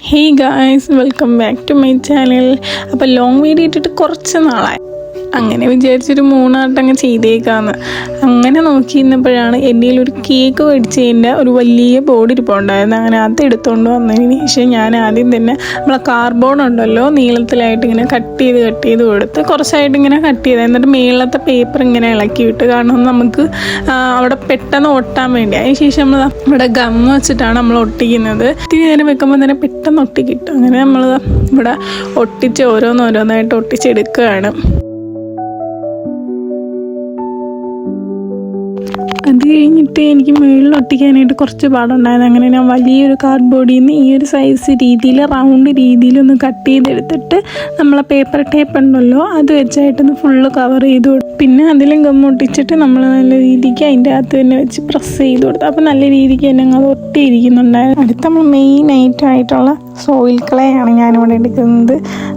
Hey guys, welcome back to my channel. അപ്പോൾ long video ഇട്ടിട്ട് കുറച്ച് നാളായി. അങ്ങനെ വിചാരിച്ചൊരു 3 ആട്ടങ്ങ് ചെയ്തേക്കാന്ന്. അങ്ങനെ നോക്കിയിരുന്നപ്പോഴാണ് എൻ്റെ ഒരു കേക്ക് മേടിച്ചതിൻ്റെ ഒരു വലിയ ബോർഡ് ഇരിപ്പുണ്ടായിരുന്നു. അങ്ങനെ അത് എടുത്തുകൊണ്ട് വന്നതിന് ശേഷം ഞാൻ ആദ്യം തന്നെ നമ്മളെ കാർഡ്ബോർഡ് ഉണ്ടല്ലോ നീളത്തിലായിട്ട് ഇങ്ങനെ കട്ട് ചെയ്ത് കൊടുത്ത് കുറച്ചായിട്ട് ഇങ്ങനെ കട്ട് ചെയ്ത് എന്നിട്ട് മേളത്തെ പേപ്പർ ഇങ്ങനെ ഇളക്കി വിട്ട് കാരണം നമുക്ക് അവിടെ പെട്ടെന്ന് ഒട്ടാൻ വേണ്ടി. അതിന് ശേഷം നമ്മൾ ഇവിടെ ഗം വെച്ചിട്ടാണ് നമ്മൾ ഒട്ടിക്കുന്നത്. ഇത്തിരി നേരം വെക്കുമ്പോൾ തന്നെ പെട്ടെന്ന് ഒട്ടിക്കിട്ടും. അങ്ങനെ നമ്മൾ ഇവിടെ ഒട്ടിച്ച് ഓരോന്നായിട്ട് ഒട്ടിച്ചെടുക്കുകയാണ്. അത് കഴിഞ്ഞിട്ട് എനിക്ക് മുകളിൽ ഒട്ടിക്കാനായിട്ട് കുറച്ച് പാടുണ്ടായിരുന്നു. അങ്ങനെ ഞാൻ വലിയൊരു കാർഡ്ബോർഡിൽ നിന്ന് ഈ ഒരു സൈസ് രീതിയിൽ റൗണ്ട് രീതിയിലൊന്ന് കട്ട് ചെയ്തെടുത്തിട്ട് നമ്മളെ പേപ്പർ ടേപ്പ് ഉണ്ടല്ലോ അത് വെച്ചായിട്ടൊന്ന് ഫുള്ള് കവർ ചെയ്ത് കൊടുത്തു. പിന്നെ അതിലും ഗം ഒട്ടിച്ചിട്ട് നമ്മൾ നല്ല രീതിക്ക് അതിൻ്റെ അകത്ത് തന്നെ വെച്ച് പ്രസ് ചെയ്ത് കൊടുത്തു. അപ്പോൾ നല്ല രീതിക്ക് തന്നെ അത് ഒട്ടിയിരിക്കുന്നുണ്ടായിരുന്നു. അടുത്ത നമ്മൾ മെയിൻ ആയിട്ടുള്ള സോയിൽ ക്ലേ ആണ് ഞാനിവിടെ എടുക്കുന്നത്.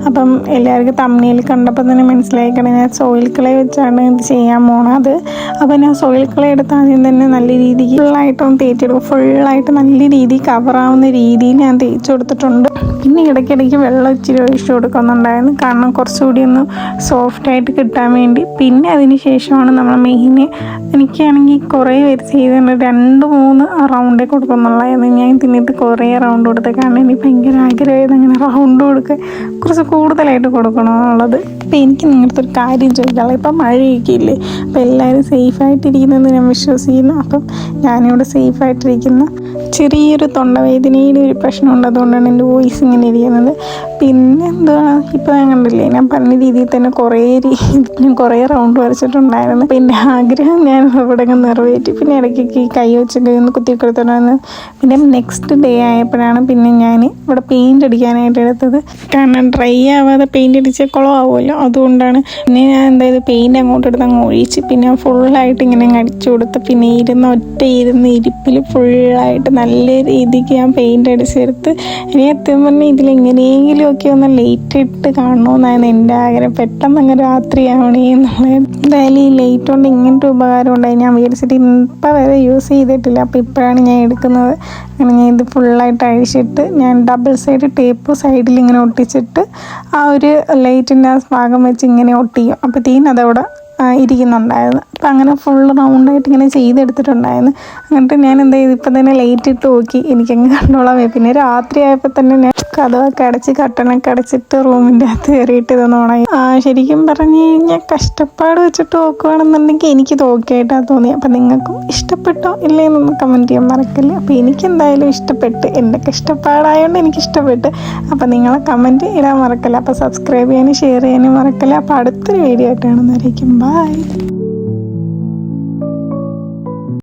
അപ്പം എല്ലാവർക്കും തമ്മിൽ കണ്ടപ്പോൾ തന്നെ മനസ്സിലായിക്കണം ഞാൻ സോയിൽ ക്ലേ വെച്ചാണ് ഇത് ചെയ്യാൻ പോണത്. അപ്പം ഞാൻ സോയിൽ ക്ലേ എടുത്ത് ആദ്യം തന്നെ നല്ല രീതിക്ക് ഫുള്ളായിട്ടൊന്ന് തേച്ചെടുക്കും. ഫുള്ളായിട്ട് നല്ല രീതിയിൽ കവറാവുന്ന രീതിയിൽ ഞാൻ തേച്ച് കൊടുത്തിട്ടുണ്ട്. പിന്നെ ഇടയ്ക്കിടയ്ക്ക് വെള്ളം ഇച്ചിരി ഒഴിച്ചു കൊടുക്കുന്നുണ്ടായിരുന്നു കാരണം കുറച്ചുകൂടി ഒന്ന് സോഫ്റ്റായിട്ട് കിട്ടാൻ വേണ്ടി. പിന്നെ അതിന് ശേഷമാണ് നമ്മൾ മെയിന് എനിക്കാണെങ്കിൽ കുറേ പേര് ചെയ്തിട്ടുണ്ട് 2-3 റൗണ്ടേ കൊടുക്കുന്നുള്ളായിരുന്നു. ഞാൻ തിന്നിട്ട് കുറേ റൗണ്ട് കൊടുത്തേ കാരണം എനിക്ക് ഭയങ്കര ആഗ്രഹമായിരുന്നു അങ്ങനെ റൗണ്ട് കൊടുക്കുക കുറച്ച് കൂടുതലായിട്ട് കൊടുക്കണമെന്നുള്ളത്. അപ്പോൾ എനിക്ക് നിങ്ങളുടെ ഒരു കാര്യം ചോദിക്കാനുള്ളത് ഇപ്പം മഴയൊക്കെ ഇല്ലേ, അപ്പോൾ എല്ലാവരും സേഫായിട്ടിരിക്കുന്നതെന്ന് ഞാൻ വിശ്വസിക്കുന്നു. അപ്പം ഞാനിവിടെ സേഫായിട്ടിരിക്കുന്ന ചെറിയൊരു തൊണ്ടവേദനയുടെ ഒരു പ്രശ്നമുണ്ട്, അതുകൊണ്ടാണ് എൻ്റെ വോയിസ് ഇങ്ങനെ ഇരിക്കുന്നത്. പിന്നെ എന്താണ് ഇപ്പോൾ ഞാൻ കണ്ടില്ലേ ഞാൻ പറഞ്ഞ രീതിയിൽ തന്നെ ഞാൻ കുറേ റൗണ്ട് വരച്ചിട്ടുണ്ടായിരുന്നു. അപ്പോൾ എൻ്റെ ആഗ്രഹം ഞാൻ ഇവിടെ നിറവേറ്റി. പിന്നെ ഇടയ്ക്ക് കൈ വെച്ചൊക്കെ ഒന്ന് കുത്തിക്കൊടുത്തിട്ടുണ്ടായിരുന്നു. പിന്നെ നെക്സ്റ്റ് ഡേ ആയപ്പോഴാണ് പിന്നെ ഞാൻ ഇവിടെ പെയിൻ്റ് അടിക്കാനായിട്ട് എടുത്തത്. കാരണം ഡ്രൈ ആവാതെ പെയിൻ്റ് അടിച്ചാൽ കുളമാവുമല്ലോ, അതുകൊണ്ടാണ്. പിന്നെ ഞാൻ എന്തായാലും പെയിൻ്റ് അങ്ങോട്ട് എടുത്ത് അങ്ങ് ഒഴിച്ച് പിന്നെ ഫുള്ളായിട്ട് ഇങ്ങനെ അടിച്ചു കൊടുത്ത് പിന്നെ ഒറ്റ ഇരിപ്പിൽ ഫുള്ളായിട്ട് നല്ല രീതിക്ക് ഞാൻ പെയിൻ്റ് അടിച്ചെടുത്ത്. ഇനി എത്തും പറഞ്ഞാൽ ഇതിലെങ്ങനെയെങ്കിലും ഒക്കെ ഒന്ന് ലേറ്റ് ഇട്ട് കാണണമെന്നായിരുന്നു എൻ്റെ ആഗ്രഹം. പെട്ടെന്ന് അങ്ങ് രാത്രിയാവണേ എന്നുള്ളത്. എന്തായാലും ഈ ലൈറ്റ് കൊണ്ട് ഇങ്ങനത്തെ ഉപകാരം ഉണ്ടായി. ഞാൻ വിചാരിച്ചിട്ട് ഇപ്പം വരെ യൂസ് ചെയ്തിട്ടില്ല, അപ്പോൾ ഇപ്പോഴാണ് ഞാൻ എടുക്കുന്നത്. അങ്ങനെ ഞാൻ ഇത് ഫുള്ളായിട്ട് അഴിച്ചിട്ട് ഞാൻ ഡബിൾ സൈഡ് ടേപ്പ് സൈഡിൽ ഇങ്ങനെ ഒട്ടിച്ചിട്ട് ആ ഒരു ലൈറ്റിൻ്റെ ആ ഭാഗം വെച്ച് ഇങ്ങനെ ഒട്ടിക്കും. അപ്പോൾ അതവിടെ ഇരിക്കുന്നുണ്ടായിരുന്നു. അപ്പം അങ്ങനെ ഫുൾ റൗണ്ടായിട്ട് ഇങ്ങനെ ചെയ്തെടുത്തിട്ടുണ്ടായിരുന്നു. എന്നിട്ട് ഞാൻ എന്താ ചെയ്തു ഇപ്പം തന്നെ ലൈറ്റ് ഇട്ട് നോക്കി എനിക്കങ്ങ് കണ്ടോളാൻ വയ്യ. പിന്നെ രാത്രി ആയപ്പോൾ തന്നെ ഞാൻ കതവൊക്കെ അടച്ച് കട്ടണൊക്കെ അടച്ചിട്ട് റൂമിൻ്റെ അകത്ത് കയറിയിട്ട് ഇതൊന്നോണായി. ശരിക്കും പറഞ്ഞു കഴിഞ്ഞാൽ കഷ്ടപ്പാട് വെച്ചിട്ട് നോക്കുകയാണെന്നുണ്ടെങ്കിൽ എനിക്ക് ഓക്കെയായിട്ടാണ് തോന്നി. അപ്പം നിങ്ങൾക്കും ഇഷ്ടപ്പെട്ടോ ഇല്ലേന്നൊന്ന് കമൻറ്റ് ചെയ്യാൻ മറക്കല്ലേ. അപ്പോൾ എനിക്കെന്തായാലും ഇഷ്ടപ്പെട്ട്, എൻ്റെ കഷ്ടപ്പാടായതുകൊണ്ട് എനിക്കിഷ്ടപ്പെട്ട്. അപ്പം നിങ്ങളെ കമൻറ്റ് ഇടാൻ മറക്കല്ല. അപ്പോൾ സബ്സ്ക്രൈബ് ചെയ്യാനും ഷെയർ ചെയ്യാനും മറക്കല്ല. അപ്പോൾ അടുത്തൊരു വീഡിയോ ആയിട്ട് കാണുന്നവരേക്കും ബൈ.